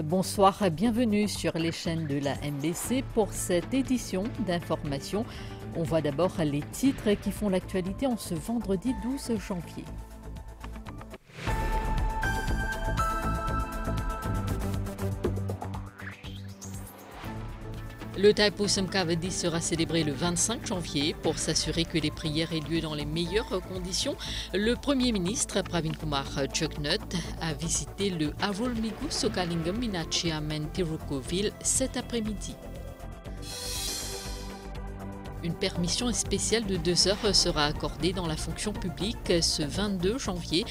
Bonsoir, bienvenue sur les chaînes de la MBC pour cette édition d'information. On voit d'abord les titres qui font l'actualité en ce vendredi 12 janvier. Le Thaipusam Kavadi sera célébré le 25 janvier. Pour s'assurer que les prières aient lieu dans les meilleures conditions, le Premier ministre Pravin Kumar Jugnauth a visité le Arulmigu Sokalingam Meenakshi Amman Tirukkovil cet après-midi. Une permission spéciale de 2 heures sera accordée dans la fonction publique ce 22 janvier,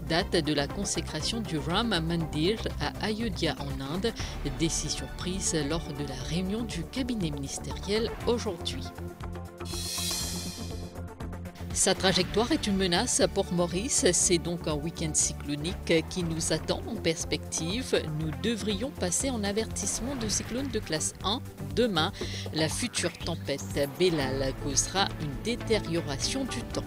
date de la consécration du Ram Mandir à Ayodhya en Inde, décision prise lors de la réunion du cabinet ministériel aujourd'hui. Sa trajectoire est une menace pour Maurice, c'est donc un week-end cyclonique qui nous attend en perspective. Nous devrions passer en avertissement de cyclone de classe 1 demain. La future tempête Belal causera une détérioration du temps.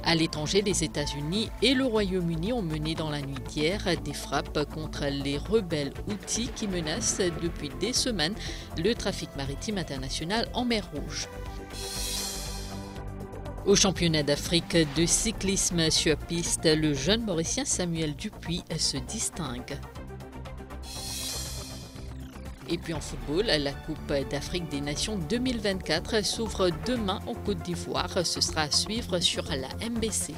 À l'étranger, les États-Unis et le Royaume-Uni ont mené dans la nuit d'hier des frappes contre les rebelles Houthis qui menacent depuis des semaines le trafic maritime international en mer Rouge. Au championnat d'Afrique de cyclisme sur piste, le jeune Mauricien Samuel Dupuis se distingue. Et puis en football, la Coupe d'Afrique des Nations 2024 s'ouvre demain en Côte d'Ivoire. Ce sera à suivre sur la MBC.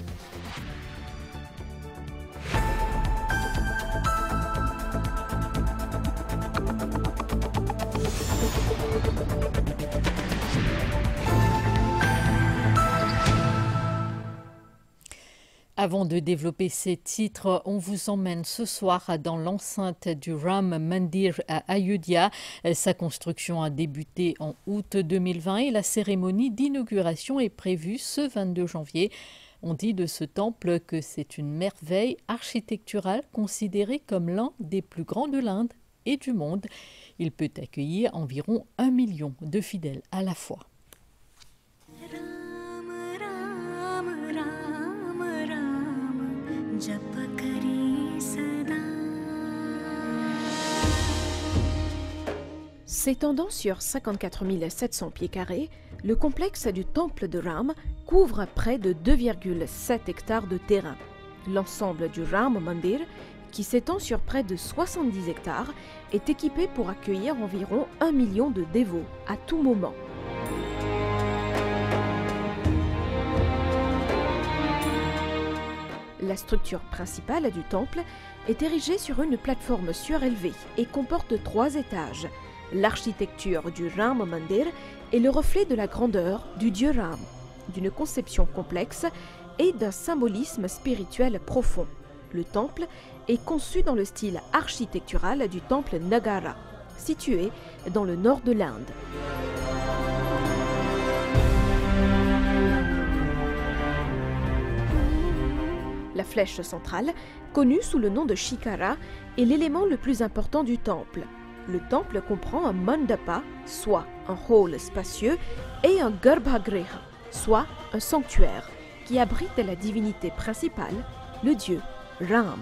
Avant de développer ces titres, on vous emmène ce soir dans l'enceinte du Ram Mandir à Ayodhya. Sa construction a débuté en août 2020 et la cérémonie d'inauguration est prévue ce 22 janvier. On dit de ce temple que c'est une merveille architecturale considérée comme l'un des plus grands de l'Inde et du monde. Il peut accueillir environ 1 million de fidèles à la fois. S'étendant sur 54 700 pieds carrés, le complexe du temple de Ram couvre près de 2,7 hectares de terrain. L'ensemble du Ram Mandir, qui s'étend sur près de 70 hectares, est équipé pour accueillir environ 1 million de dévots à tout moment. La structure principale du temple est érigée sur une plateforme surélevée et comporte 3 étages. L'architecture du Ram Mandir est le reflet de la grandeur du dieu Ram, d'une conception complexe et d'un symbolisme spirituel profond. Le temple est conçu dans le style architectural du temple Nagara, situé dans le nord de l'Inde. La flèche centrale, connue sous le nom de Shikara, est l'élément le plus important du temple. Le temple comprend un mandapa, soit un hall spacieux, et un garbhagriha, soit un sanctuaire, qui abrite la divinité principale, le dieu Ram.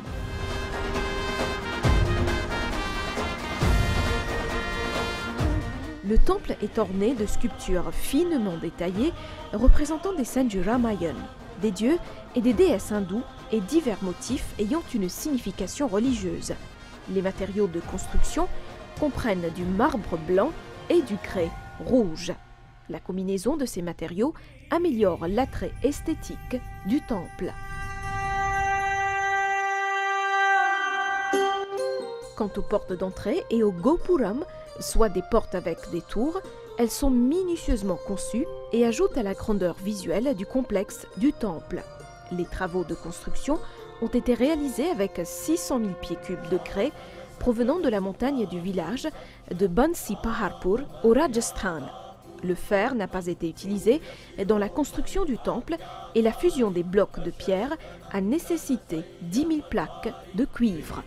Le temple est orné de sculptures finement détaillées représentant des scènes du Ramayana, des dieux et des déesses hindous et divers motifs ayant une signification religieuse. Les matériaux de construction comprennent du marbre blanc et du grès rouge. La combinaison de ces matériaux améliore l'attrait esthétique du temple. Quant aux portes d'entrée et au gopuram, soit des portes avec des tours, elles sont minutieusement conçues et ajoutent à la grandeur visuelle du complexe du temple. Les travaux de construction ont été réalisés avec 600 000 pieds cubes de grès provenant de la montagne du village de Bansi Paharpur au Rajasthan. Le fer n'a pas été utilisé dans la construction du temple et la fusion des blocs de pierre a nécessité 10 000 plaques de cuivre.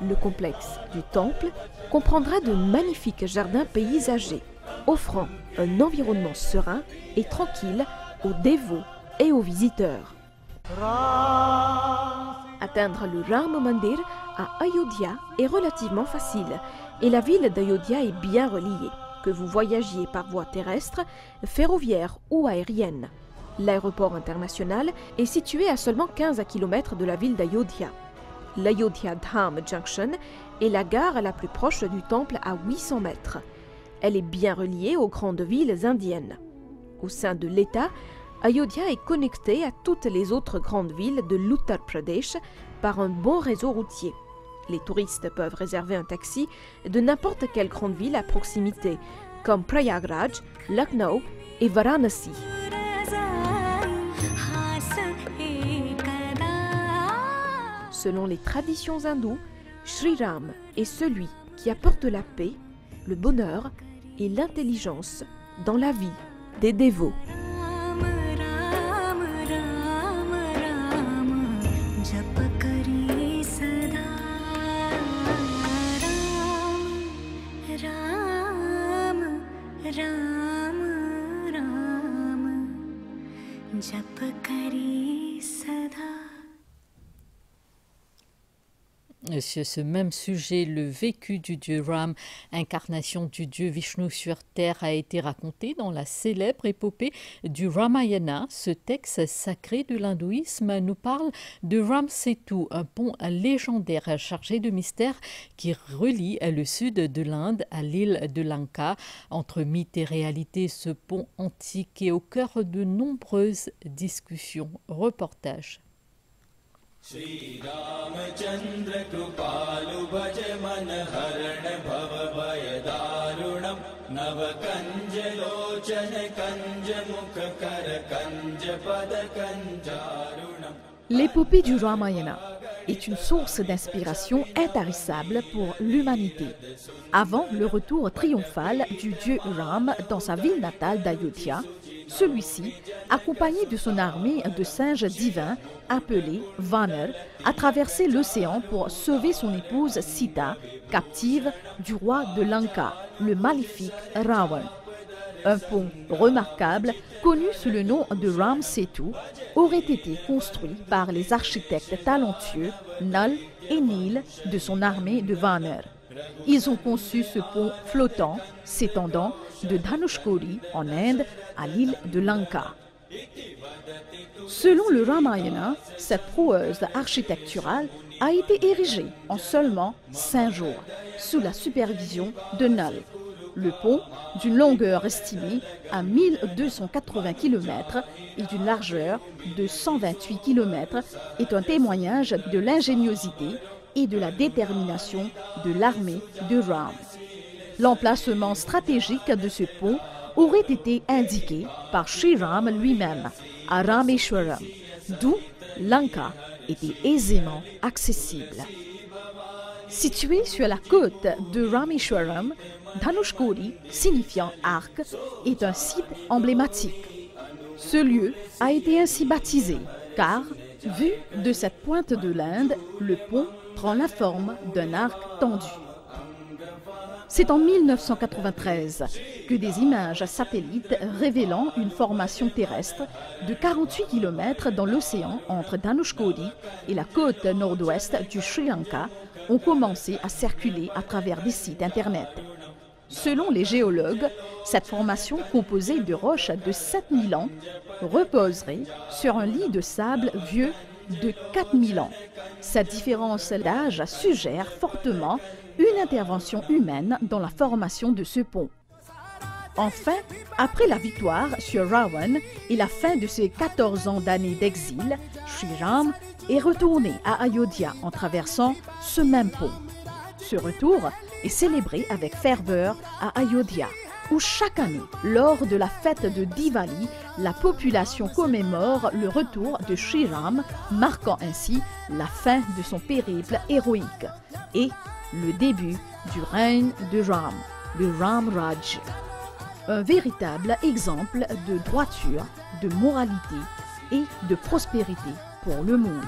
Le complexe du temple comprendra de magnifiques jardins paysagers, offrant un environnement serein et tranquille aux dévots et aux visiteurs. Atteindre le Ram Mandir à Ayodhya est relativement facile et la ville d'Ayodhya est bien reliée, que vous voyagiez par voie terrestre, ferroviaire ou aérienne. L'aéroport international est situé à seulement 15 km de la ville d'Ayodhya. L'Ayodhya Dham Junction est la gare la plus proche du temple à 800 mètres. Elle est bien reliée aux grandes villes indiennes. Au sein de l'État, Ayodhya est connectée à toutes les autres grandes villes de l'Uttar Pradesh par un bon réseau routier. Les touristes peuvent réserver un taxi de n'importe quelle grande ville à proximité, comme Prayagraj, Lucknow et Varanasi. Selon les traditions hindoues, Sri Ram est celui qui apporte la paix, le bonheur et l'intelligence dans la vie des dévots. Sur ce même sujet, le vécu du dieu Ram, incarnation du dieu Vishnu sur terre, a été raconté dans la célèbre épopée du Ramayana. Ce texte sacré de l'hindouisme nous parle de Ram Setu, un pont légendaire chargé de mystères qui relie le sud de l'Inde à l'île de Lanka. Entre mythe et réalité, ce pont antique est au cœur de nombreuses discussions. Reportage. Shri Ramachandra Krupalu Bhaja Man Haran Bhava Bhayadarunam Nava Kanja Lochana Kanja Mukha Kara Kanja Pada Kanjarunam. L'épopée du Ramayana est une source d'inspiration intarissable pour l'humanité. Avant le retour triomphal du dieu Ram dans sa ville natale d'Ayodhya, celui-ci, accompagné de son armée de singes divins appelés Vanar, a traversé l'océan pour sauver son épouse Sita, captive du roi de Lanka, le maléfique Ravan. Un pont remarquable, connu sous le nom de Ram Setu, aurait été construit par les architectes talentueux Nal et Nil de son armée de Vanar. Ils ont conçu ce pont flottant s'étendant de Dhanushkodi en Inde à l'île de Lanka. Selon le Ramayana, cette prouesse architecturale a été érigée en seulement 5 jours, sous la supervision de Nal. Le pont, d'une longueur estimée à 1280 km et d'une largeur de 128 km, est un témoignage de l'ingéniosité et de la détermination de l'armée de Ram. L'emplacement stratégique de ce pont aurait été indiqué par Sri Ram lui-même à Rameshwaram, d'où Lanka était aisément accessible. Situé sur la côte de Rameshwaram, Dhanushkodi, signifiant arc, est un site emblématique. Ce lieu a été ainsi baptisé car, vu de cette pointe de l'Inde, le pont prend la forme d'un arc tendu. C'est en 1993 que des images satellites révélant une formation terrestre de 48 km dans l'océan entre Dhanushkodi et la côte nord-ouest du Sri Lanka ont commencé à circuler à travers des sites internet. Selon les géologues, cette formation composée de roches de 7000 ans reposerait sur un lit de sable vieux de 4000 ans. Cette différence d'âge suggère fortement une intervention humaine dans la formation de ce pont. Enfin, après la victoire sur Ravan et la fin de ses 14 ans d'années d'exil, Sri Ram est retourné à Ayodhya en traversant ce même pont. Ce retour est célébré avec ferveur à Ayodhya, où chaque année, lors de la fête de Diwali, la population commémore le retour de Sri Ram, marquant ainsi la fin de son périple héroïque et le début du règne de Ram, le Ram Raj. Un véritable exemple de droiture, de moralité et de prospérité pour le monde.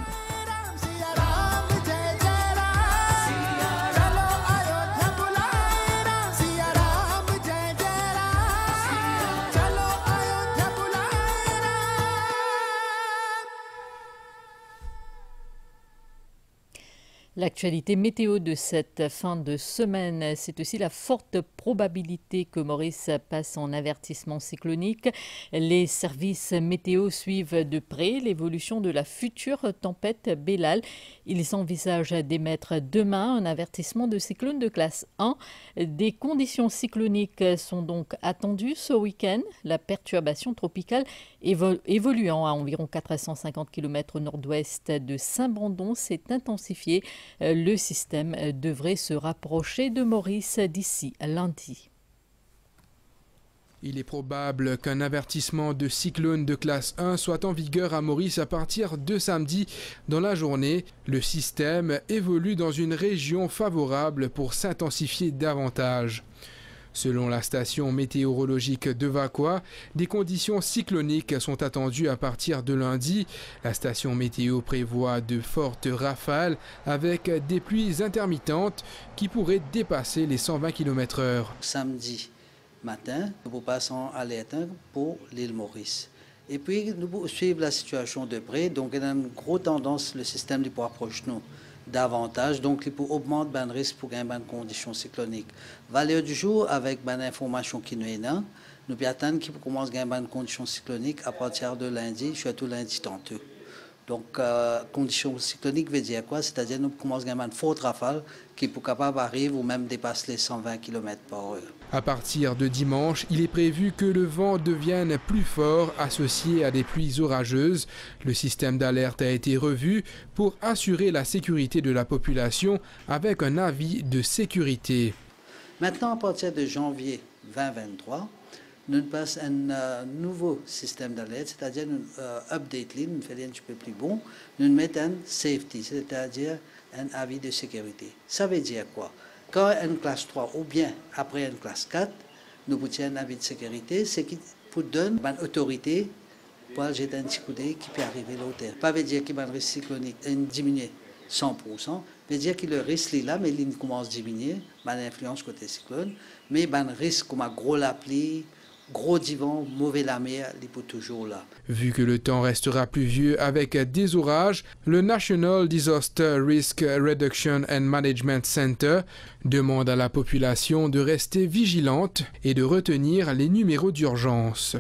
L'actualité météo de cette fin de semaine, c'est aussi la forte probabilité que Maurice passe en avertissement cyclonique. Les services météo suivent de près l'évolution de la future tempête Belal. Ils envisagent d'émettre demain un avertissement de cyclone de classe 1. Des conditions cycloniques sont donc attendues ce week-end. La perturbation tropicale évoluant à environ 450 km au nord-ouest de Saint-Brandon s'est intensifiée. Le système devrait se rapprocher de Maurice d'ici lundi. Il est probable qu'un avertissement de cyclone de classe 1 soit en vigueur à Maurice à partir de samedi dans la journée. Le système évolue dans une région favorable pour s'intensifier davantage. Selon la station météorologique de Vacois, des conditions cycloniques sont attendues à partir de lundi. La station météo prévoit de fortes rafales avec des pluies intermittentes qui pourraient dépasser les 120 km/h. Samedi matin, nous passons à alerte pour l'île Maurice. Et puis, nous suivons la situation de près. Donc, il y a une grosse tendance, le système de pouvoir proche nous davantage, donc il peut augmenter le risque pour gagner des conditions cycloniques. Valeur du jour, avec des informations qui nous est là, nous pouvons attendre qu'il commence à gagner des conditions cycloniques à partir de lundi, surtout lundi tantôt. Donc, conditions cycloniques veut dire quoi? C'est-à-dire nous commençons à gagner une forte rafale qui peut capable d'arriver ou même dépasser les 120 km/h. À partir de dimanche, il est prévu que le vent devienne plus fort associé à des pluies orageuses. Le système d'alerte a été revu pour assurer la sécurité de la population avec un avis de sécurité. Maintenant, à partir de janvier 2023, nous passons un nouveau système d'alerte, c'est-à-dire nous update, nous faisons un petit peu plus bon, nous mettons un safety, c'est-à-dire un avis de sécurité. Ça veut dire quoi? Quand une classe 3 ou bien après une classe 4, nous obtenons un avis de sécurité, c'est qui vous donne une autorité pour jeter un petit coup d'œil qui peut arriver à l'hôtel. Pas veut dire qu'il y a un risque cyclonique diminué 100%, veut dire que le risque est là, mais il commence à diminuer, l'influence côté cyclone, mais un risque comme un gros la pluie, gros divan, mauvais la mer, il est toujours là. Vu que le temps restera pluvieux avec des orages, le National Disaster Risk Reduction and Management Center demande à la population de rester vigilante et de retenir les numéros d'urgence.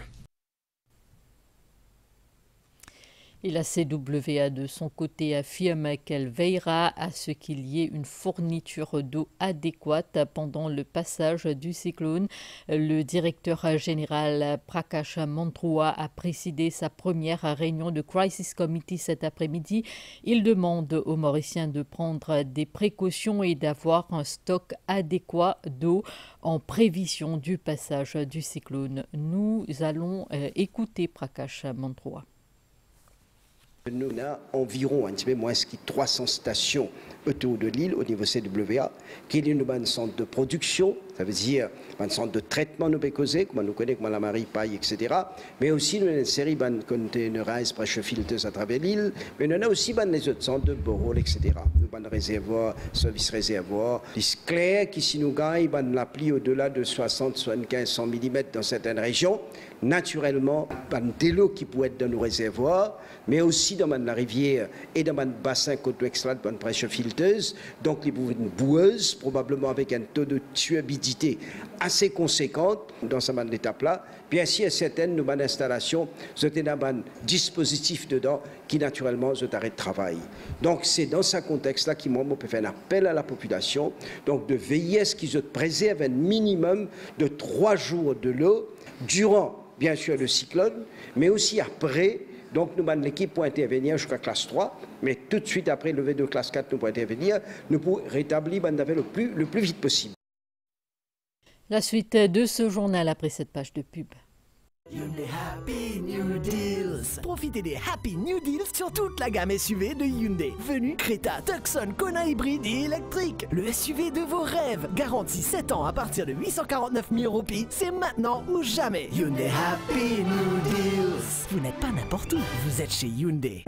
Et la CWA de son côté affirme qu'elle veillera à ce qu'il y ait une fourniture d'eau adéquate pendant le passage du cyclone. Le directeur général Prakash Mantrua a présidé sa première réunion de Crisis Committee cet après-midi. Il demande aux Mauriciens de prendre des précautions et d'avoir un stock adéquat d'eau en prévision du passage du cyclone. Nous allons écouter Prakash Mantrua. Nous avons environ un petit peu moins de 300 stations autour de l'île au niveau CWA, qui est une centre de production, ça veut dire un centre de traitement nous peut causer, comme nous connaissons comme la marée, paille, etc. Mais aussi nous avons une série de containerize, pressure filters à travers l'île, mais nous avons aussi les autres centres de borol, etc. Nous avons un réservoir, service réservoir, les clairs qui si nous gagnons la pluie au-delà de 60, 75, 100 mm dans certaines régions, naturellement, des lots qui pourraient être dans nos réservoirs, mais aussi dans la rivière et dans le bassin côté extra de pressure filteuse, donc il y a une boueuse, probablement avec un taux de turbidité assez conséquent dans cette étape-là. Bien sûr, certaines de nos installations, c'est un dispositif dedans qui naturellement arrête de travail. Donc c'est dans ce contexte-là qu'on peut faire un appel à la population, donc de veiller à ce qu'ils préservent un minimum de 3 jours de l'eau durant, bien sûr, le cyclone, mais aussi après. Donc, nous avons l'équipe pour intervenir jusqu'à classe 3, mais tout de suite après levé de classe 4, nous pouvons intervenir, nous pouvons rétablir le plus vite possible. La suite de ce journal après cette page de pub. Hyundai Happy New Deals. Profitez des Happy New Deals sur toute la gamme SUV de Hyundai. Venue Creta, Tucson, Kona hybride et électrique. Le SUV de vos rêves. Garantie 7 ans à partir de 849 000 €. C'est maintenant ou jamais. Hyundai Happy New Deals. Vous n'êtes pas n'importe où. Vous êtes chez Hyundai.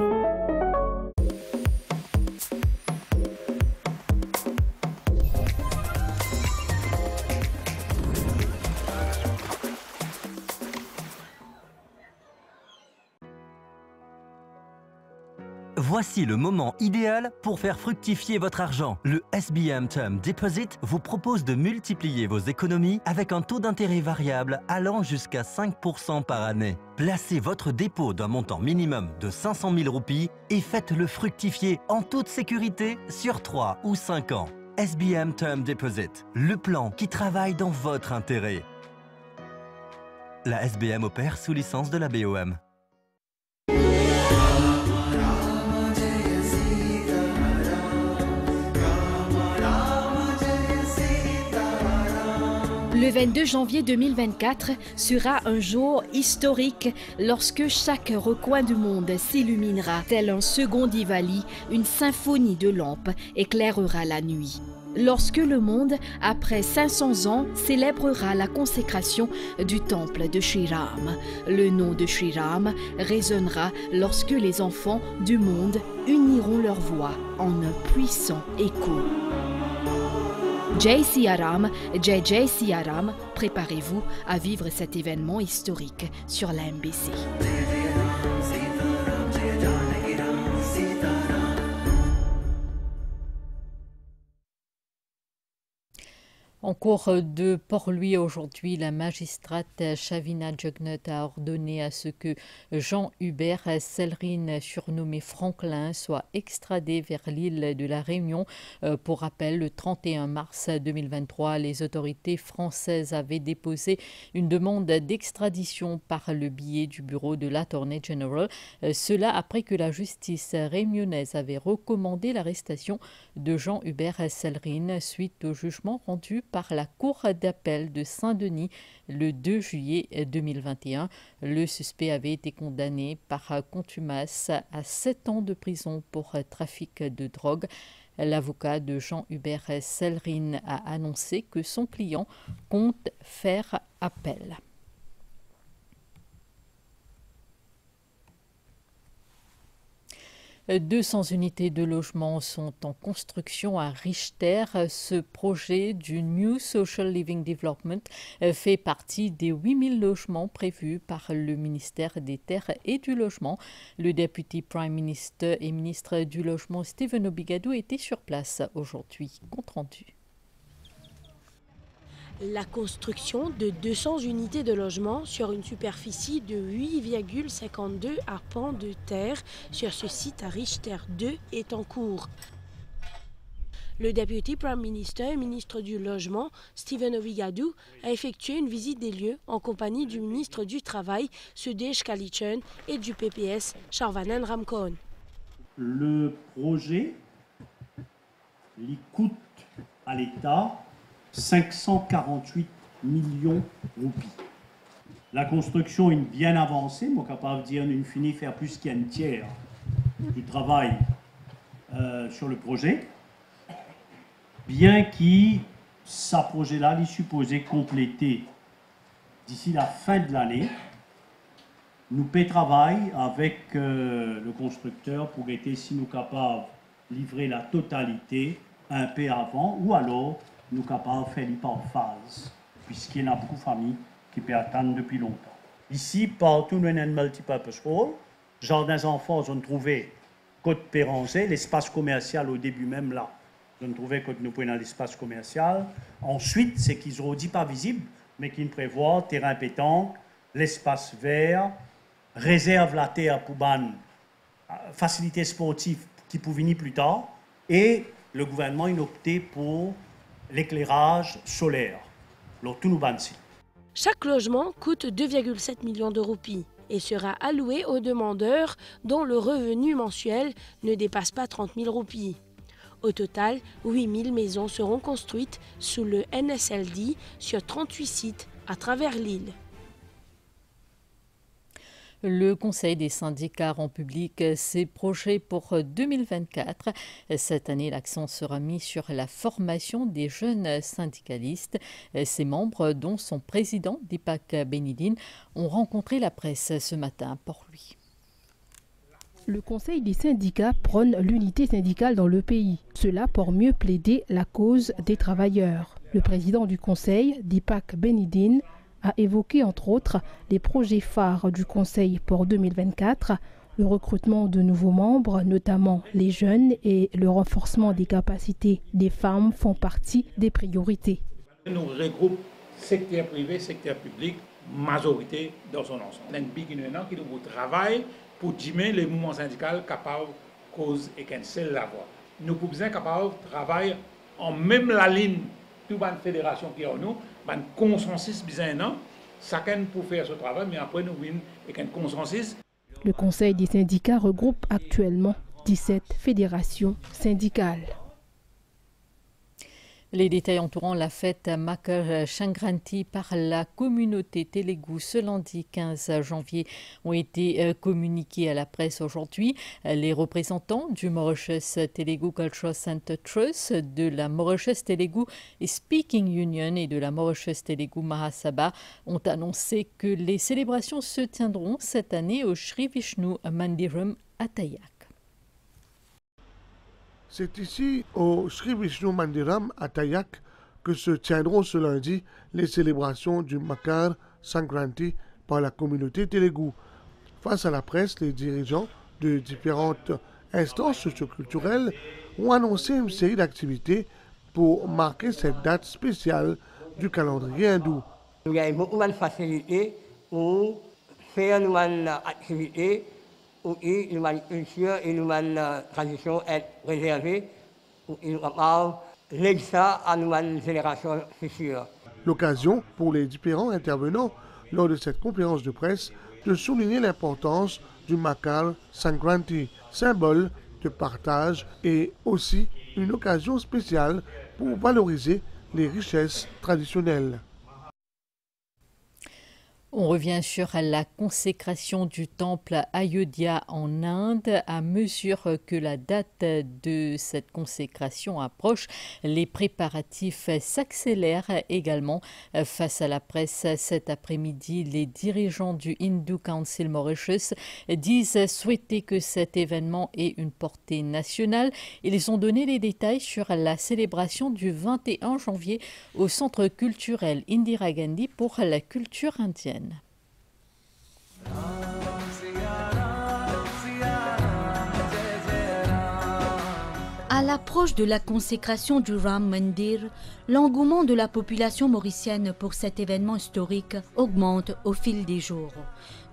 Voici le moment idéal pour faire fructifier votre argent. Le SBM Term Deposit vous propose de multiplier vos économies avec un taux d'intérêt variable allant jusqu'à 5% par année. Placez votre dépôt d'un montant minimum de 500 000 roupies et faites-le fructifier en toute sécurité sur 3 ou 5 ans. SBM Term Deposit, le plan qui travaille dans votre intérêt. La SBM opère sous licence de la BOM. Le 22 janvier 2024 sera un jour historique lorsque chaque recoin du monde s'illuminera. Tel un second Diwali, une symphonie de lampes éclairera la nuit. Lorsque le monde, après 500 ans, célébrera la consécration du temple de Shri Ram. Le nom de Shri Ram résonnera lorsque les enfants du monde uniront leurs voix en un puissant écho. Jai Siaram, Jai Jai Siaram, préparez-vous à vivre cet événement historique sur la MBC. En cours de Port-Louis aujourd'hui, la magistrate Shavina Jugnut a ordonné à ce que Jean-Hubert Sellerine, surnommé Franklin, soit extradé vers l'île de la Réunion. Pour rappel, le 31 mars 2023, les autorités françaises avaient déposé une demande d'extradition par le biais du bureau de l'Attorney General. Cela après que la justice réunionnaise avait recommandé l'arrestation de Jean-Hubert Sellerine suite au jugement rendu par la Cour d'appel de Saint-Denis le 2 juillet 2021. Le suspect avait été condamné par contumace à 7 ans de prison pour trafic de drogue. L'avocat de Jean-Hubert Sellerine a annoncé que son client compte faire appel. 200 unités de logement sont en construction à Richter. Ce projet du New Social Living Development fait partie des 8000 logements prévus par le ministère des Terres et du Logement. Le député Prime Minister et ministre du Logement Stephen Obigadou était sur place aujourd'hui. Compte rendu. La construction de 200 unités de logement sur une superficie de 8,52 arpents de terre sur ce site à Richter 2 est en cours. Le député Prime Minister et ministre du Logement, Stephen Obigadou, a effectué une visite des lieux en compagnie du ministre du Travail, Sudesh Kalichan, et du PPS, Sharvanan Ramkon. Le projet lui coûte à l'État 548 millions de roupies. La construction est bien avancée, moi capable de dire une fini faire plus qu'un tiers du travail sur le projet, bien que ce projet-là est supposé compléter d'ici la fin de l'année. Nous pouvons travailler avec le constructeur pour être si nous capables de livrer la totalité un peu avant, ou alors nous sommes capables de faire par phase, puisqu'il y a beaucoup de familles qui peuvent attendre depuis longtemps. Ici, partout, nous avons un multipurpose hall. Jardins enfants, on trouvait côte Péranger, l'espace commercial au début même là. On trouvait que nous prenons l'espace commercial. Ensuite, c'est qu'ils n'ont dit pas visible, mais qu'ils prévoient terrain pétanque, l'espace vert, réserve la terre pour ban, facilités sportives qui pouvaient venir plus tard, et le gouvernement a opté pour l'éclairage solaire. Alors, tout nous bansi. Chaque logement coûte 2,7 millions de roupies et sera alloué aux demandeurs dont le revenu mensuel ne dépasse pas 30 000 roupies. Au total, 8 000 maisons seront construites sous le NSLD sur 38 sites à travers l'île. Le Conseil des syndicats rend public ses projets pour 2024. Cette année, l'accent sera mis sur la formation des jeunes syndicalistes. Ses membres, dont son président Deepak Benidin, ont rencontré la presse ce matin à Port-Louis. Le Conseil des syndicats prône l'unité syndicale dans le pays. Cela pour mieux plaider la cause des travailleurs. Le président du Conseil, Deepak Benidin, a évoqué entre autres les projets phares du Conseil pour 2024, Le recrutement de nouveaux membres, notamment les jeunes, et le renforcement des capacités des femmes font partie des priorités. Nous regroupons secteur privé, secteur public, majorité dans son ensemble. Nous avons qui nous travail pour diminuer les mouvements syndicaux capables de cause et qu'un seul la voix. Nous pouvons être capables de travailler en même la ligne de la fédération qui est en nous, un consensus bien, chacun pour faire ce travail, mais après nous avons un consensus. Le Conseil des syndicats regroupe actuellement 17 fédérations syndicales. Les détails entourant la fête Makar Sankranti par la communauté Telugu ce lundi 15 janvier ont été communiqués à la presse aujourd'hui. Les représentants du Mauritius Telugu Cultural Center Trust, de la Mauritius Telugu Speaking Union et de la Mauritius Telugu Mahasabha ont annoncé que les célébrations se tiendront cette année au Sri Vishnu Mandiram à Tayak. C'est ici, au Sri Vishnu Mandiram à Tayak, que se tiendront ce lundi les célébrations du Makar Sankranti par la communauté Telugu. Face à la presse, les dirigeants de différentes instances socioculturelles ont annoncé une série d'activités pour marquer cette date spéciale du calendrier hindou. Il y a beaucoup de facilités pour faire une activité où une culture et une tradition est réservée, où il va léguer ça à une génération future. L'occasion pour les différents intervenants lors de cette conférence de presse de souligner l'importance du Makar Sankranti, symbole de partage et aussi une occasion spéciale pour valoriser les richesses traditionnelles. On revient sur la consécration du temple Ayodhya en Inde. À mesure que la date de cette consécration approche, les préparatifs s'accélèrent également. Face à la presse cet après-midi, les dirigeants du Hindu Council Mauritius disent souhaiter que cet événement ait une portée nationale. Ils ont donné les détails sur la célébration du 21 janvier au Centre culturel Indira Gandhi pour la culture indienne. À l'approche de la consécration du Ram Mandir, l'engouement de la population mauricienne pour cet événement historique augmente au fil des jours.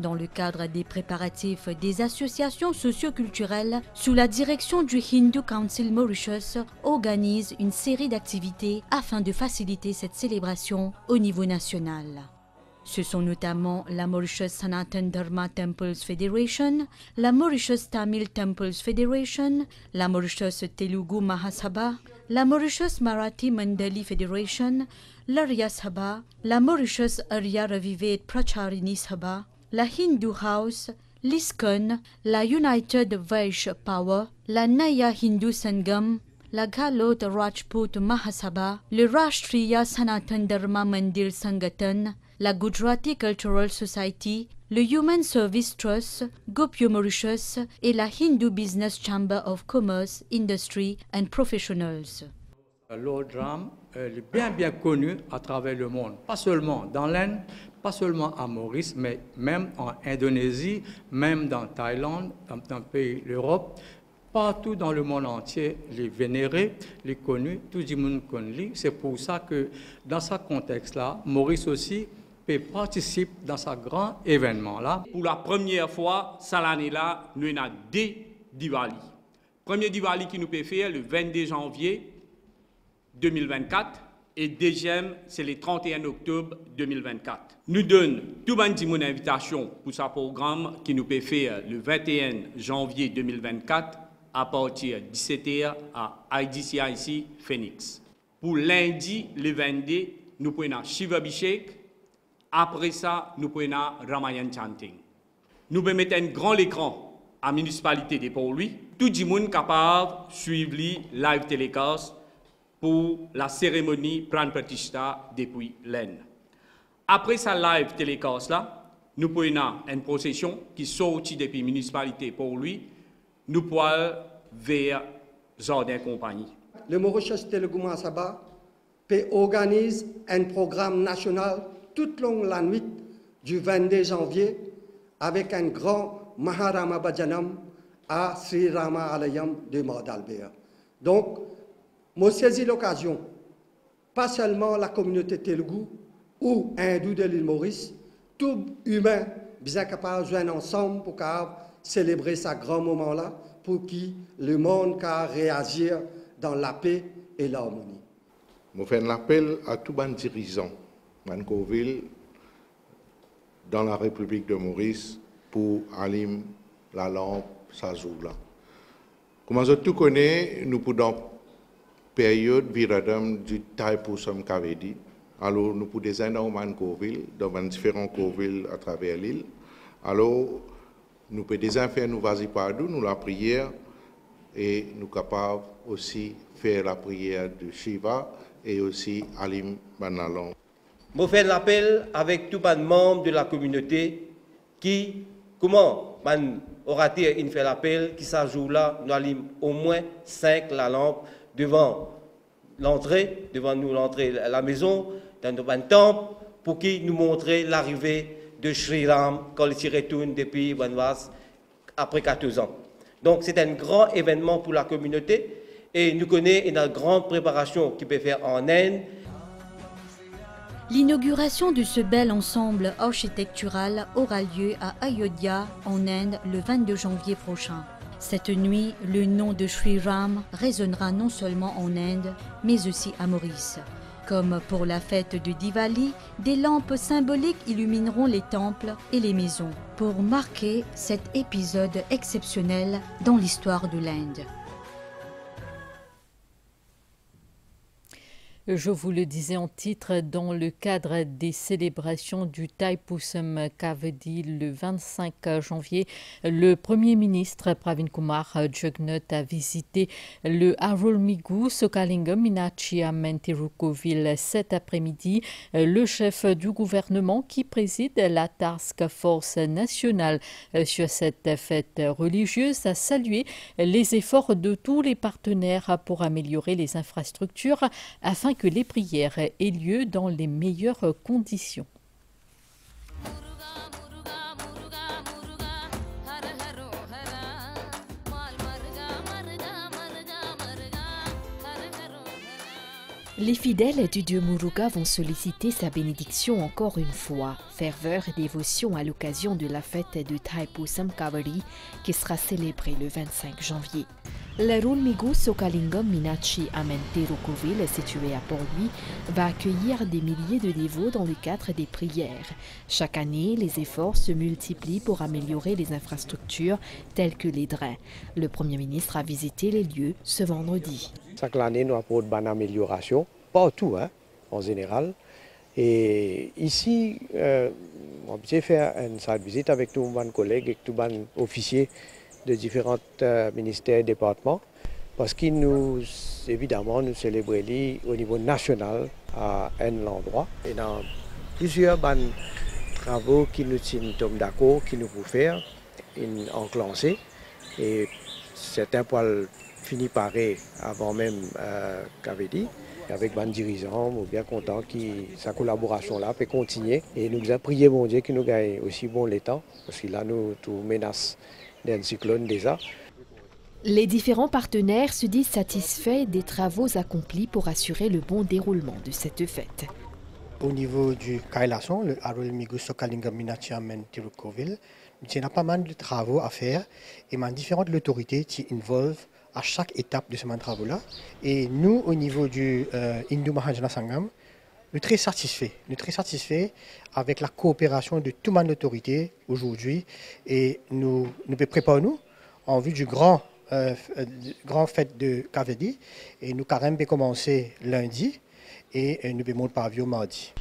Dans le cadre des préparatifs, des associations socioculturelles sous la direction du Hindu Council Mauritius organisent une série d'activités afin de faciliter cette célébration au niveau national. Ce sont notamment la Mauritius Sanatan Dharma Temples Federation, la Mauritius Tamil Temples Federation, la Mauritius Telugu Mahasabha, la Mauritius Marathi Mandali Federation, l'Arya Sabha, la Mauritius Arya Ravivet Pracharini Sabha, la Hindu House, l'ISKCON, la United Vaishya Power, la Naya Hindu Sangam, la Galot Rajput Mahasabha, le Rashtriya Sanatan Dharma Mandir Sangathan, la Gujarati Cultural Society, le Human Service Trust, Gopyo Mauritius et la Hindu Business Chamber of Commerce, Industry and Professionals. Lord Ram est bien connu à travers le monde, pas seulement dans l'Inde, pas seulement à Maurice, mais même en Indonésie, même dans Thaïlande, dans le pays de l'Europe. Partout dans le monde entier, les vénérés, les connus, tout le monde connaît. C'est pour ça que dans ce contexte-là, Maurice aussi participe dans ce grand événement-là. Pour la première fois, cette année-là, nous avons deux Diwali. Premier Diwali qui nous peut faire le 22 janvier 2024 et deuxième, c'est le 31 octobre 2024. Nous donnons tout le monde une invitation pour ce programme qui nous peut faire le 21 janvier 2024 à partir de 17h à IDCIC Phoenix. Pour lundi, le 22, nous prenons Shiva Abhishek. Après ça, nous prenons Ramayan Chanting. Nous pouvons mettre un grand écran à la municipalité de Port-Louis. Tout le monde est capable de suivre le live télécast pour la cérémonie Pran Pratishtha depuis l'Inde. Après ce live télécast là, nous prenons une procession qui sortit depuis la municipalité de Port-Louis. Nous pouvons vers Jardin Compagnie. Le Mauritius Telugu Mahasabha organise un programme national toute longue la nuit du 22 janvier avec un grand Maharama Bhajanam à Sri Rama Alayam de Mordalbert. Donc, moi saisis l'occasion, pas seulement la communauté Telugu ou hindoue de l'île Maurice, tout humain bien capable de joindre ensemble pour célébrer ce grand moment-là, pour que le monde puisse réagir dans la paix et l'harmonie. Je fais un appel à tous les dirigeants de dans la République de Maurice pour allumer la lampe, ça joue là. Comme je tout connais, nous pouvons période viradam du Taipusam Kavedi. Alors nous pouvons des énormes Coville dans différents Covilles à travers l'île. Alors nous pouvons des faire nous vas-y pardon, nous la prière et nous capables aussi faire la prière de Shiva et aussi Alim Banalon. Je fais l'appel avec tous les membres de la communauté qui, comment aura-t-il fait l'appel qui s'ajoute là, nous allons au moins 5 la lampe devant l'entrée, à la maison, dans un temple, pour qu'il nous montre l'arrivée de Sri Ram quand il s'y retourne depuis Banvas après 14 ans. Donc c'est un grand événement pour la communauté et nous connaissons une grande préparation qui peut faire en Inde. L'inauguration de ce bel ensemble architectural aura lieu à Ayodhya, en Inde, le 22 janvier prochain. Cette nuit, le nom de Sri Ram résonnera non seulement en Inde, mais aussi à Maurice. Comme pour la fête de Diwali, des lampes symboliques illumineront les temples et les maisons pour marquer cet épisode exceptionnel dans l'histoire de l'Inde. Je vous le disais en titre, dans le cadre des célébrations du Taipusam Kavadi le 25 janvier, le Premier ministre Pravin Kumar Jugnauth a visité le Arulmigu Sokalingam Meenakshi Amman Tirukhovil cet après-midi. Le chef du gouvernement qui préside la Task Force nationale sur cette fête religieuse a salué les efforts de tous les partenaires pour améliorer les infrastructures afin que les prières aient lieu dans les meilleures conditions. Les fidèles du dieu Muruga vont solliciter sa bénédiction encore une fois. Ferveur et dévotion à l'occasion de la fête du Taipusam Kavadi qui sera célébrée le 25 janvier. L'Arulmigu Sokalingam Meenakshi Amman Tirukhovil, situé à Port-Louis, va accueillir des milliers de dévots dans le cadre des prières. Chaque année, les efforts se multiplient pour améliorer les infrastructures telles que les drains. Le Premier ministre a visité les lieux ce vendredi. Chaque année, nous apportons une bonne amélioration, partout, en général. Et ici, on peut faire une visite avec tous mes collègues et tous mes officiers de différents ministères et départements, parce que nous, évidemment, nous célébrons au niveau national à un endroit. Et dans plusieurs travaux qui nous sommes d'accord, qui nous pouvons faire, enclencher. Et certains poils finissent par avant même Kavadi, avec les dirigeants, nous sommes bien contents que sa collaboration-là peut continuer. Et nous avons prié bon Dieu qu'il nous gagne aussi bon les temps, parce que là, nous menaçons d'un cyclone déjà. Les différents partenaires se disent satisfaits des travaux accomplis pour assurer le bon déroulement de cette fête. Au niveau du Kailason, le Arulmigu Sokalingam Meenakshi Amman Tirukhovil, il y a pas mal de travaux à faire et différentes autorités qui involvent à chaque étape de ces travaux-là. Et nous, au niveau du Hindu Mahajana Sangam, nous sommes très satisfaits avec la coopération de toute mon autorité aujourd'hui et nous préparons en vue du grand fête de Kavadi et nous carrément commencer lundi et nous monter par avion mardi.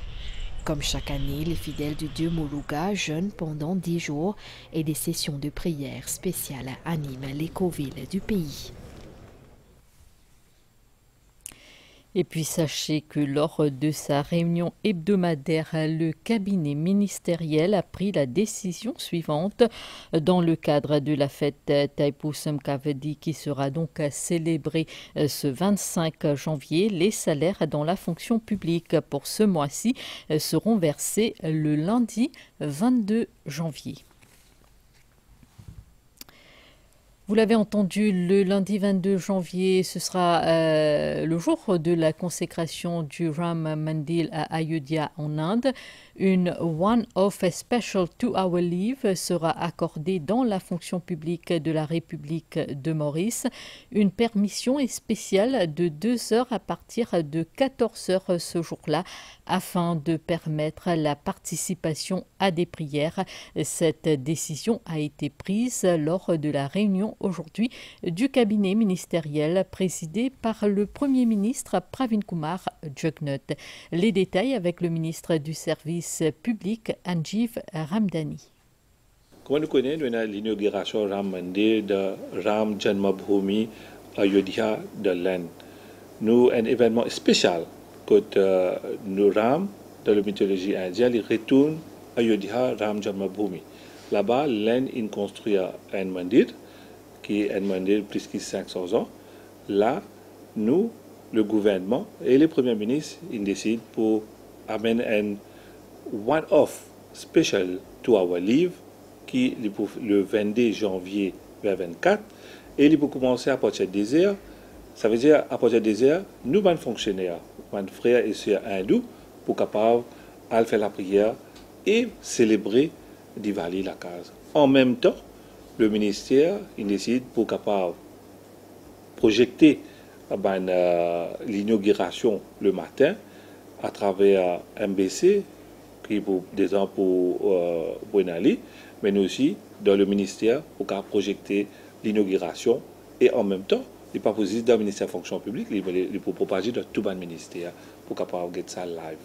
Comme chaque année, les fidèles du dieu Muruga jeûnent pendant 10 jours et des sessions de prière spéciales animent les covilles du pays. Et puis sachez que lors de sa réunion hebdomadaire, le cabinet ministériel a pris la décision suivante. Dans le cadre de la fête Taipusam Kavadi qui sera donc célébrée ce 25 janvier, les salaires dans la fonction publique pour ce mois-ci seront versés le lundi 22 janvier. Vous l'avez entendu, le lundi 22 janvier, ce sera le jour de la consécration du Ram Mandir à Ayodhya en Inde. Une one-off special 2-hour leave sera accordée dans la fonction publique de la République de Maurice. Une permission est spéciale de 2 heures à partir de 14 heures ce jour-là afin de permettre la participation à des prières. Cette décision a été prise lors de la réunion aujourd'hui du cabinet ministériel présidé par le Premier ministre Pravin Kumar Jugnauth. Les détails avec le ministre du Service public Anjeev Ramdhani. Comme nous connaissons, nous avons l'inauguration Ram Mandir de Ram Janmabhoomi Ayodhya de l'Inde. Nous avons un événement spécial quand nous Ram, dans la mythologie indienne, il retourne à Ayodhya Ram Janmabhoomi. Là-bas, l'Inde a construit un mandir qui est un mandir plus de 500 ans. Là, nous, le gouvernement et les premiers ministres, ils décident pour amener un one-off special 2-hour leave qui le 22 janvier vers 24 et il peut commencer à partir des heures. Ça veut dire à partir des heures, nous, les fonctionnaires, les frères et sœurs hindous, pour capables de faire la prière et célébrer Diwali la case. En même temps, le ministère il décide pour capable projeter l'inauguration le matin à travers MBC qui pour des gens pour Buenali, mais nous aussi dans le ministère pour projeter l'inauguration et en même temps il n'est pas possible dans le ministère de la fonction publique, il peut propager dans tout le ministère pour capable get ça live.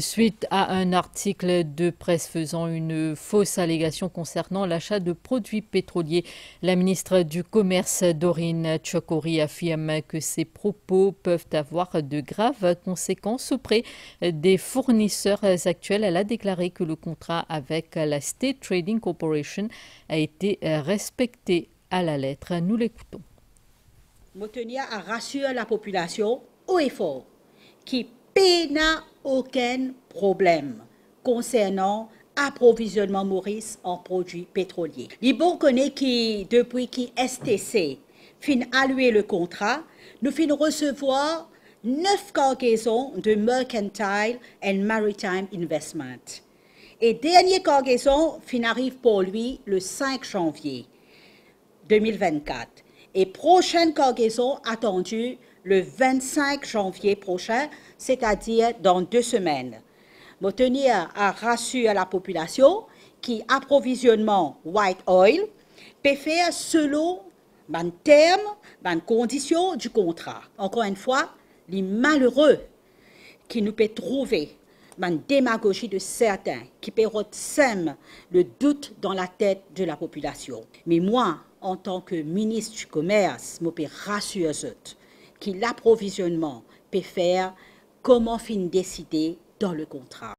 Suite à un article de presse faisant une fausse allégation concernant l'achat de produits pétroliers, la ministre du Commerce Doreen Chokori affirme que ces propos peuvent avoir de graves conséquences auprès des fournisseurs actuels. Elle a déclaré que le contrat avec la State Trading Corporation a été respecté à la lettre. Nous l'écoutons. Je tenir à rassurer la population haut et fort qui n'a aucun problème concernant approvisionnement Maurice en produits pétroliers. Les bons connaissent qui, depuis que STC fin allouer le contrat, nous fin recevoir 9 cargaisons de Mercantile and Maritime Investment. Et dernière cargaison fin arrive pour lui le 5 janvier 2024. Et prochaine cargaison attendue le 25 janvier prochain, c'est-à-dire dans 2 semaines. Je tenir à rassurer la population qui approvisionnement white oil peut faire selon les termes, les conditions du contrat. Encore une fois, les malheureux qui nous peuvent trouver la démagogie de certains qui peuvent semer le doute dans la tête de la population. Mais moi, en tant que ministre du Commerce, je peux rassurer que l'approvisionnement peut faire comment fin décider dans le contrat.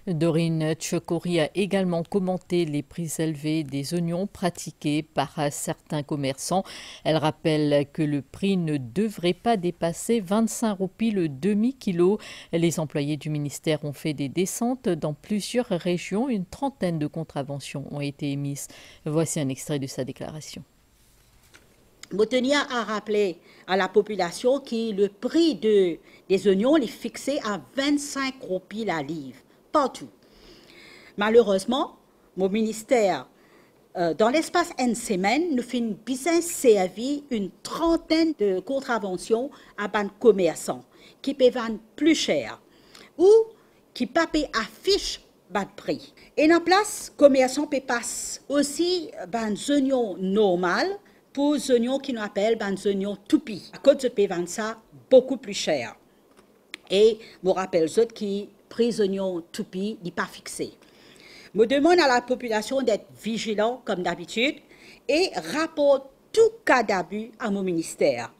Doreen Chokori a également commenté les prix élevés des oignons pratiqués par certains commerçants. Elle rappelle que le prix ne devrait pas dépasser 25 roupies le demi-kilo. Les employés du ministère ont fait des descentes dans plusieurs régions. Une trentaine de contraventions ont été émises. Voici un extrait de sa déclaration. Je tenir à rappeler à la population que le prix des oignons est fixé à 25 roupies la livre, partout. Malheureusement, mon ministère, dans l'espace d'une semaine, nous faisons bien servi une trentaine de contraventions à des commerçants qui peuvent vendre plus cher ou qui ne peuvent pas afficher de prix. Et en place, les commerçants peuvent passer aussi des oignons normaux pour les oignons qui nous appellent des oignons toupies. À cause de payer ça beaucoup plus cher. Et je rappelle que le prix des oignons toupies n'est pas fixé. Je demande à la population d'être vigilant comme d'habitude et rapporte tout cas d'abus à mon ministère.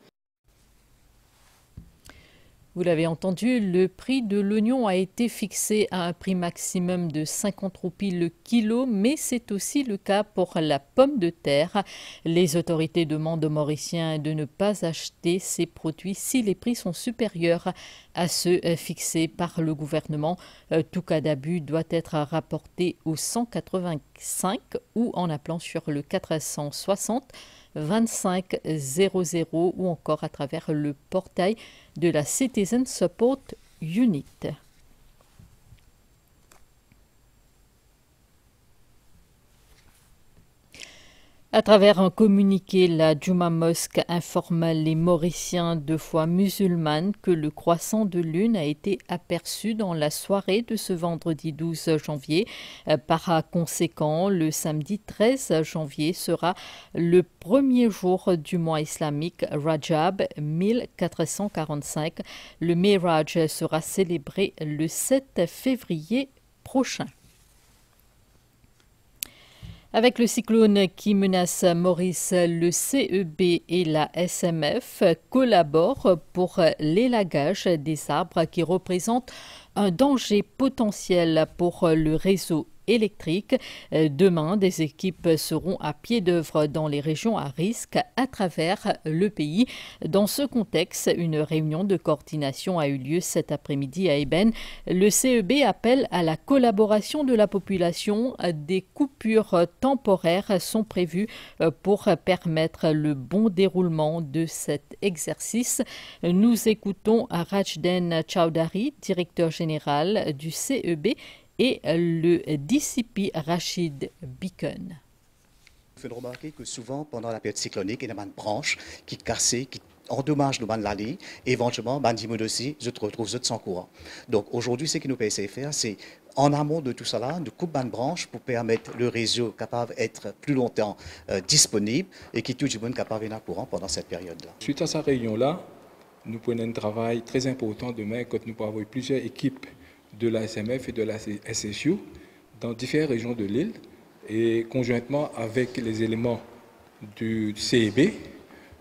Vous l'avez entendu, le prix de l'oignon a été fixé à un prix maximum de 50 roupies le kilo, mais c'est aussi le cas pour la pomme de terre. Les autorités demandent aux Mauriciens de ne pas acheter ces produits si les prix sont supérieurs à ceux fixés par le gouvernement. Tout cas d'abus doit être rapporté au 185 ou en appelant sur le 460 25 00 ou encore à travers le portail de la Citizen Support Unit. À travers un communiqué, la Juma Mosque informe les Mauriciens de foi musulmane que le croissant de lune a été aperçu dans la soirée de ce vendredi 12 janvier. Par conséquent, le samedi 13 janvier sera le premier jour du mois islamique Rajab 1445. Le Miraj sera célébré le 7 février prochain. Avec le cyclone qui menace Maurice, le CEB et la SMF collaborent pour l'élagage des arbres qui représentent un danger potentiel pour le réseau électrique. Demain, des équipes seront à pied d'œuvre dans les régions à risque à travers le pays. Dans ce contexte, une réunion de coordination a eu lieu cet après-midi à Eben. Le CEB appelle à la collaboration de la population. Des coupures temporaires sont prévues pour permettre le bon déroulement de cet exercice. Nous écoutons Rajden Chowdhury, directeur général du CEB, et le DCP Rachid Beacon. Il faut remarquer que souvent, pendant la période cyclonique, il y a une branche qui casse, qui endommage l'allée, et éventuellement, aussi, je te retrouve sans courant. Donc aujourd'hui, ce que nous pouvons essayer de faire, c'est en amont de tout cela, nous coupons une branche pour permettre le réseau capable d'être plus longtemps disponible et qui tout le monde capable d'être courant pendant cette période-là. Suite à cette réunion-là, nous prenons un travail très important demain quand nous pourrons avoir plusieurs équipes de la SMF et de la SSU dans différentes régions de l'île et conjointement avec les éléments du CEB,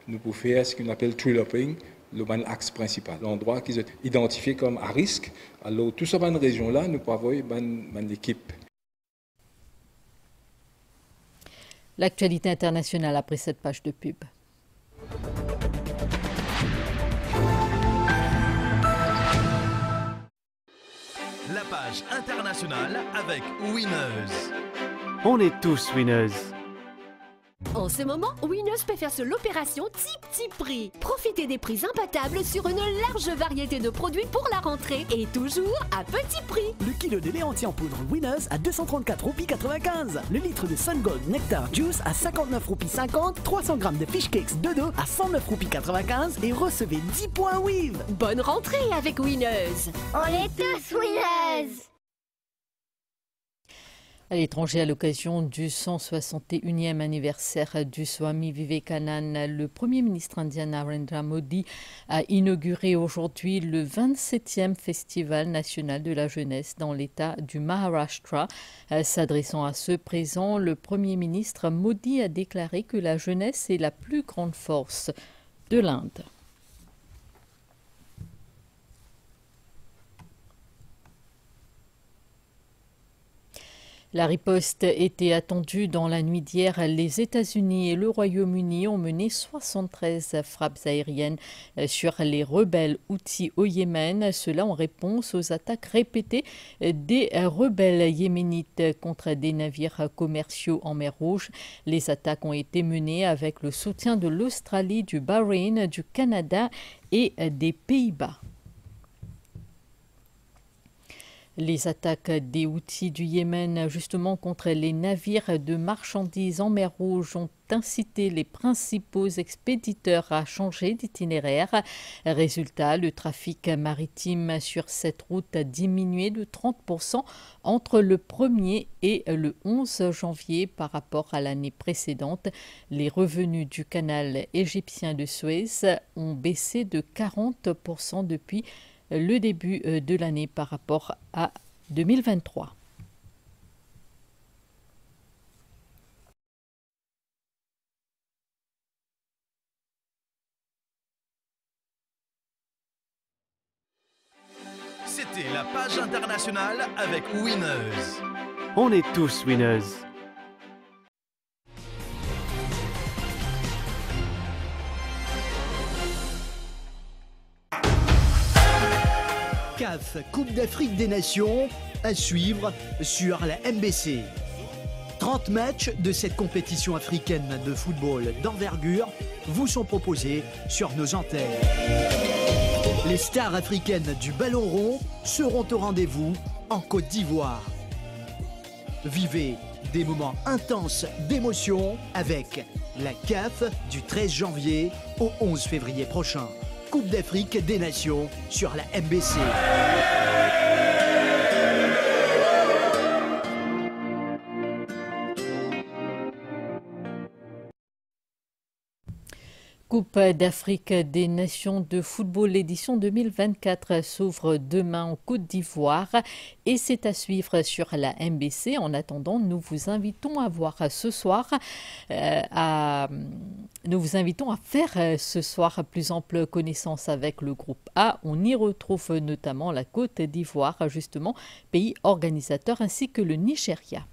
nous pouvons faire ce qu'on appelle tree lopping, le bon axe principal, l'endroit qui est identifié comme à risque. Alors, tout ça dans une région-là, nous pouvons avoir une équipe. L'actualité internationale après cette page de pub. La page internationale avec Winners. On est tous winners. En ce moment, Winners peut faire sur l'opération petit prix. Profitez des prix imbattables sur une large variété de produits pour la rentrée et toujours à petit prix. Le kilo de lait entier en poudre Winners à 234 roupies 95. Le litre de Sun Gold Nectar Juice à 59 roupies 50. 300 grammes de Fish Cakes Dodo à 109 roupies 95 et recevez 10 points Wiv. Bonne rentrée avec Winners. On est tous winners. À l'étranger, à l'occasion du 161e anniversaire du Swami Vivekananda, le Premier ministre indien Narendra Modi a inauguré aujourd'hui le 27e Festival national de la jeunesse dans l'État du Maharashtra. S'adressant à ceux présents, le Premier ministre Modi a déclaré que la jeunesse est la plus grande force de l'Inde. La riposte était attendue dans la nuit d'hier. Les États-Unis et le Royaume-Uni ont mené 73 frappes aériennes sur les rebelles Houthis au Yémen. Cela en réponse aux attaques répétées des rebelles yéménites contre des navires commerciaux en mer Rouge. Les attaques ont été menées avec le soutien de l'Australie, du Bahreïn, du Canada et des Pays-Bas. Les attaques des Houthis du Yémen, justement contre les navires de marchandises en mer Rouge, ont incité les principaux expéditeurs à changer d'itinéraire. Résultat, le trafic maritime sur cette route a diminué de 30% entre le 1er et le 11 janvier par rapport à l'année précédente. Les revenus du canal égyptien de Suez ont baissé de 40% depuis le début de l'année par rapport à 2023. C'était la page internationale avec Winners. On est tous winners. CAF, Coupe d'Afrique des Nations, à suivre sur la MBC. 30 matchs de cette compétition africaine de football d'envergure vous sont proposés sur nos antennes. Les stars africaines du ballon rond seront au rendez-vous en Côte d'Ivoire. Vivez des moments intenses d'émotion avec la CAF du 13 janvier au 11 février prochain. Coupe d'Afrique des Nations sur la MBC. Coupe d'Afrique des Nations de football édition 2024 s'ouvre demain en Côte d'Ivoire et c'est à suivre sur la MBC. En attendant, nous vous invitons à voir ce soir, nous vous invitons à faire ce soir plus ample connaissance avec le groupe A. On y retrouve notamment la Côte d'Ivoire, justement, pays organisateur, ainsi que le Nigeria.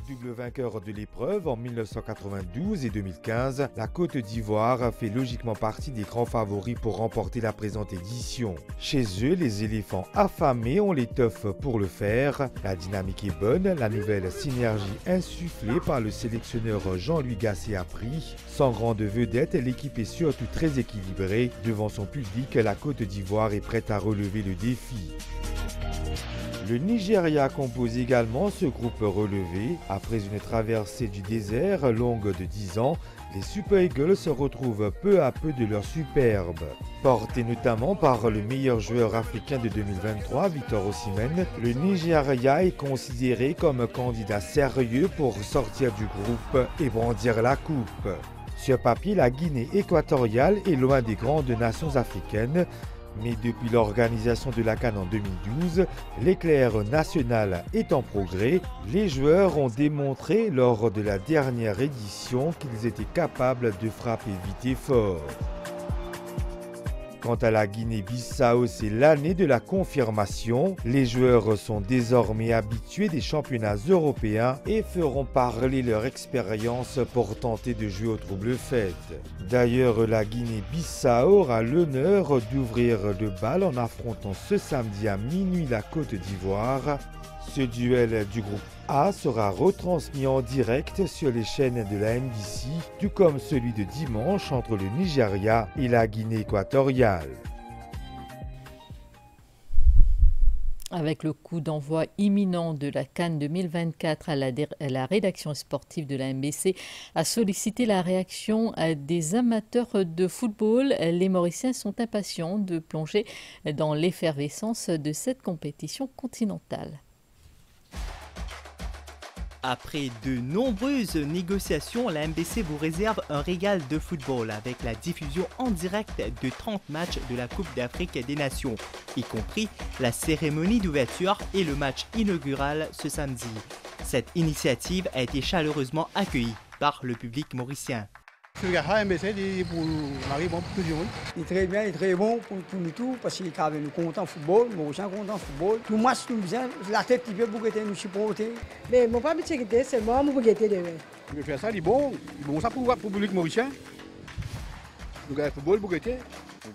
Double vainqueur de l'épreuve en 1992 et 2015, la Côte d'Ivoire fait logiquement partie des grands favoris pour remporter la présente édition. Chez eux, les éléphants affamés ont l'étoffe pour le faire. La dynamique est bonne, la nouvelle synergie insufflée par le sélectionneur Jean-Louis Gasset a pris. Sans grande vedette, l'équipe est surtout très équilibrée. Devant son public, la Côte d'Ivoire est prête à relever le défi. Le Nigeria compose également ce groupe relevé. Après une traversée du désert longue de 10 ans, les Super Eagles se retrouvent peu à peu de leur superbe. Porté notamment par le meilleur joueur africain de 2023, Victor Osimhen, le Nigeria est considéré comme candidat sérieux pour sortir du groupe et brandir la coupe. Sur papier, la Guinée équatoriale est loin des grandes nations africaines. Mais depuis l'organisation de la CAN en 2012, l'éclair national est en progrès. Les joueurs ont démontré lors de la dernière édition qu'ils étaient capables de frapper vite et fort. Quant à la Guinée-Bissau, c'est l'année de la confirmation. Les joueurs sont désormais habitués des championnats européens et feront parler leur expérience pour tenter de jouer au trouble-fête. D'ailleurs, la Guinée-Bissau aura l'honneur d'ouvrir le bal en affrontant ce samedi à minuit la Côte d'Ivoire. Ce duel du groupe A sera retransmis en direct sur les chaînes de la NBC, tout comme celui de dimanche entre le Nigeria et la Guinée équatoriale. Avec le coup d'envoi imminent de la CAN 2024, la rédaction sportive de la MBC a sollicité la réaction des amateurs de football. Les Mauriciens sont impatients de plonger dans l'effervescence de cette compétition continentale. Après de nombreuses négociations, la MBC vous réserve un régal de football avec la diffusion en direct de 30 matchs de la Coupe d'Afrique des Nations, y compris la cérémonie d'ouverture et le match inaugural ce samedi. Cette initiative a été chaleureusement accueillie par le public mauricien. Il est très bien, il est très bon pour nous tous parce qu'il est content de football, nous sommes contents de football. Nous match nous bien, la tête qui veut bouger nous supporter. Mais mon pas m'inquiéter, c'est moi mon bouger demain. Je fais ça, il est bon ça pour le public mauricien. Nous gagnons football bouger.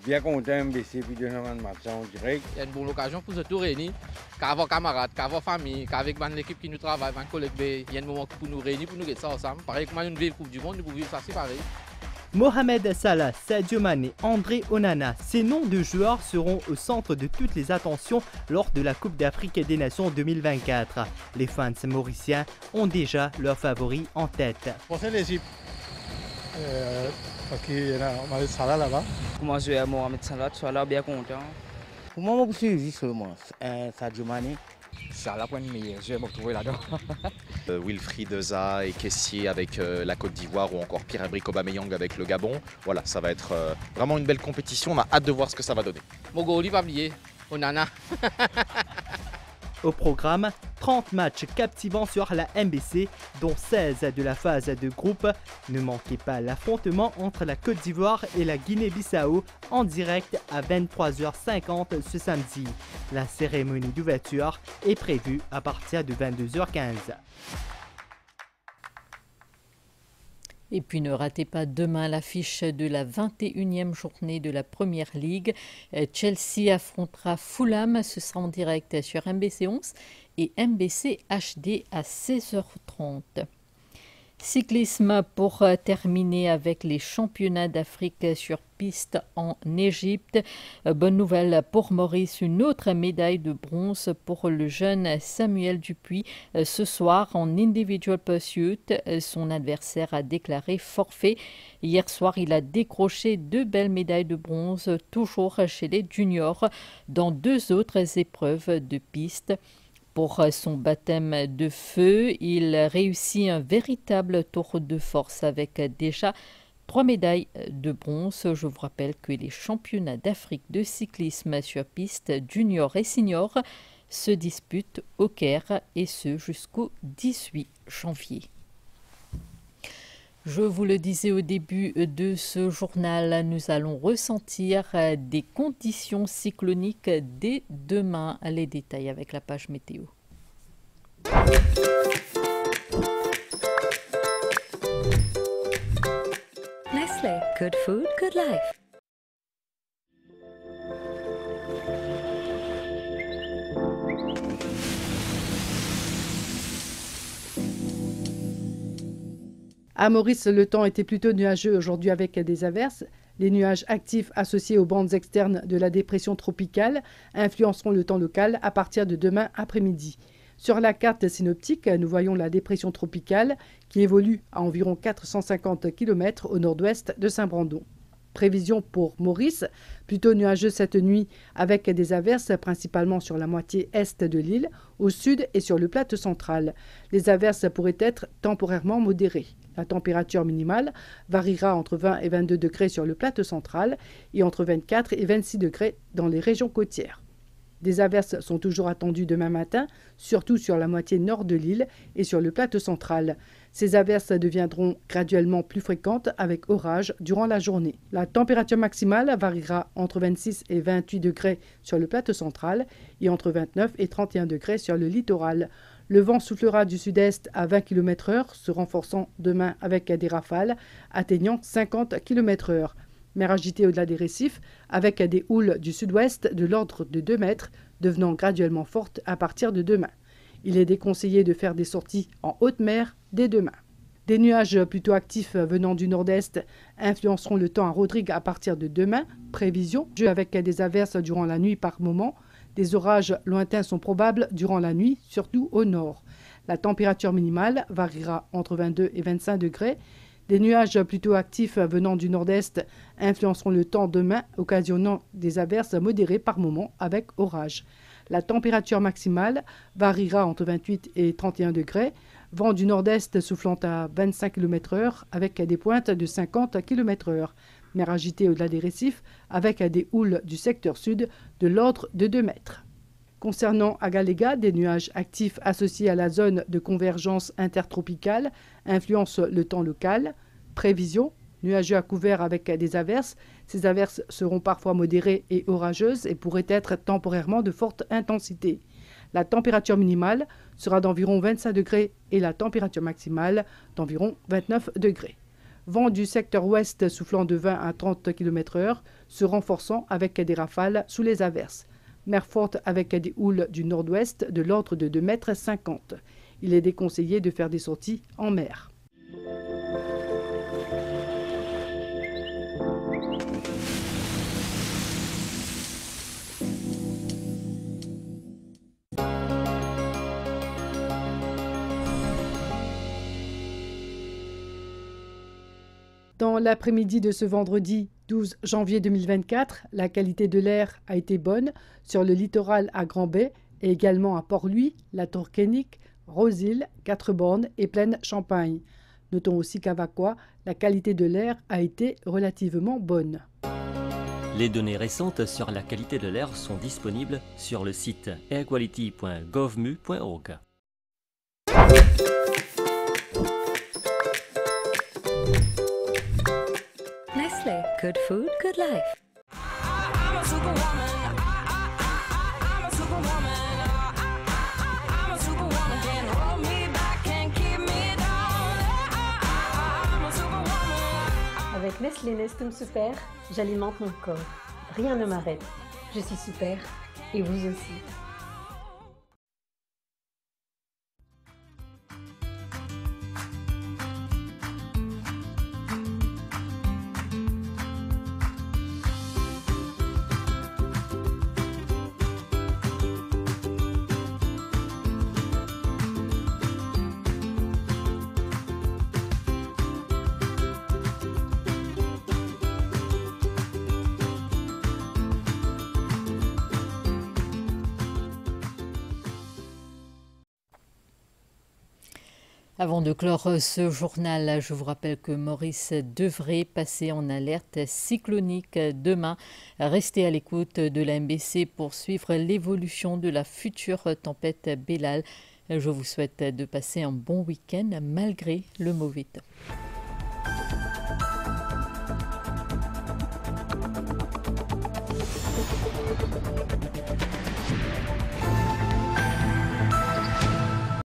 Bien content MBC puis de un match en direct. Il y a une bonne occasion pour se tout réunir, qu'avec camarades, qu'avec famille, qu'avec l'équipe qui nous travaille, avec collègues. Il y a un moment pour nous réunir, pour nous get ça ensemble. Pareil comme une ville Coupe du Monde, nous pouvons vivre ça, c'est pareil. Mohamed Salah, Sadio Mané, André Onana, ces noms de joueurs seront au centre de toutes les attentions lors de la Coupe d'Afrique des Nations 2024. Les fans mauriciens ont déjà leurs favoris en tête. Pensez l'équipe. Parce qu'il y a Mohamed Salah là-bas. Comment je vais Mohamed Salah, tu sois là bien content. Pour moi, je suis seulement Sadio Mané. Salah pour une meilleure, je vais me retrouver là-dedans. Wilfried Zaha et Kessié avec la Côte d'Ivoire ou encore Pierre-Emerick Aubameyang avec le Gabon. Voilà, ça va être vraiment une belle compétition. On a hâte de voir ce que ça va donner. Mon goal, il va oublier. Onana. Au programme, 30 matchs captivants sur la MBC, dont 16 de la phase de groupe. Ne manquez pas l'affrontement entre la Côte d'Ivoire et la Guinée-Bissau en direct à 23h50 ce samedi. La cérémonie d'ouverture est prévue à partir de 22h15. Et puis ne ratez pas demain l'affiche de la 21e journée de la Première Ligue. Chelsea affrontera Fulham, ce sera en direct sur MBC 11 et MBC HD à 16h30. Cyclisme pour terminer avec les championnats d'Afrique sur piste en Égypte. Bonne nouvelle pour Maurice, une autre médaille de bronze pour le jeune Samuel Dupuis. Ce soir en individual pursuit, son adversaire a déclaré forfait. Hier soir, il a décroché 2 belles médailles de bronze, toujours chez les juniors, dans 2 autres épreuves de piste. Pour son baptême de feu, il réussit un véritable tour de force avec déjà 3 médailles de bronze. Je vous rappelle que les championnats d'Afrique de cyclisme sur piste junior et senior se disputent au Caire et ce jusqu'au 18 janvier. Je vous le disais au début de ce journal, nous allons ressentir des conditions cycloniques dès demain. Les détails avec la page météo. Nestlé, good food, good life. À Maurice, le temps était plutôt nuageux aujourd'hui avec des averses. Les nuages actifs associés aux bandes externes de la dépression tropicale influenceront le temps local à partir de demain après-midi. Sur la carte synoptique, nous voyons la dépression tropicale qui évolue à environ 450 km au nord-ouest de Saint-Brandon. Prévision pour Maurice, plutôt nuageux cette nuit avec des averses principalement sur la moitié est de l'île, au sud et sur le plateau central. Les averses pourraient être temporairement modérées. La température minimale variera entre 20 et 22 degrés sur le plateau central et entre 24 et 26 degrés dans les régions côtières. Des averses sont toujours attendues demain matin, surtout sur la moitié nord de l'île et sur le plateau central. Ces averses deviendront graduellement plus fréquentes avec orage durant la journée. La température maximale variera entre 26 et 28 degrés sur le plateau central et entre 29 et 31 degrés sur le littoral. Le vent soufflera du sud-est à 20 km/h, se renforçant demain avec des rafales atteignant 50 km/h. Mer agitée au-delà des récifs, avec des houles du sud-ouest de l'ordre de 2 mètres, devenant graduellement fortes à partir de demain. Il est déconseillé de faire des sorties en haute mer dès demain. Des nuages plutôt actifs venant du nord-est influenceront le temps à Rodrigue à partir de demain. Prévision, avec des averses durant la nuit par moment. Des orages lointains sont probables durant la nuit, surtout au nord. La température minimale variera entre 22 et 25 degrés. Des nuages plutôt actifs venant du nord-est influenceront le temps demain, occasionnant des averses modérées par moment avec orage. La température maximale variera entre 28 et 31 degrés. Vent du nord-est soufflant à 25 km/h avec des pointes de 50 km/h. Mer agitée au-delà des récifs avec des houles du secteur sud de l'ordre de 2 mètres. Concernant Agalega, des nuages actifs associés à la zone de convergence intertropicale influencent le temps local. Prévision, nuageux à couvert avec des averses. Ces averses seront parfois modérées et orageuses et pourraient être temporairement de forte intensité. La température minimale sera d'environ 25 degrés et la température maximale d'environ 29 degrés. Vent du secteur ouest soufflant de 20 à 30 km/h, se renforçant avec des rafales sous les averses. Mer forte avec des houles du nord-ouest de l'ordre de 2,50 m. Il est déconseillé de faire des sorties en mer. Dans l'après-midi de ce vendredi 12 janvier 2024, la qualité de l'air a été bonne sur le littoral à Grand-Bay et également à Port-Louis, la Tourquénique, Rose-Île, Quatre-Bornes et Plaine-Champagne. Notons aussi qu'à Vacois, la qualité de l'air a été relativement bonne. Les données récentes sur la qualité de l'air sont disponibles sur le site airquality.govmu.org. Good food, good life. Avec Nestlé Nestum Super, j'alimente mon corps. Rien ne m'arrête. Je suis super et vous aussi. Avant de clore ce journal, je vous rappelle que Maurice devrait passer en alerte cyclonique demain. Restez à l'écoute de la MBC pour suivre l'évolution de la future tempête Belal. Je vous souhaite de passer un bon week-end malgré le mauvais temps.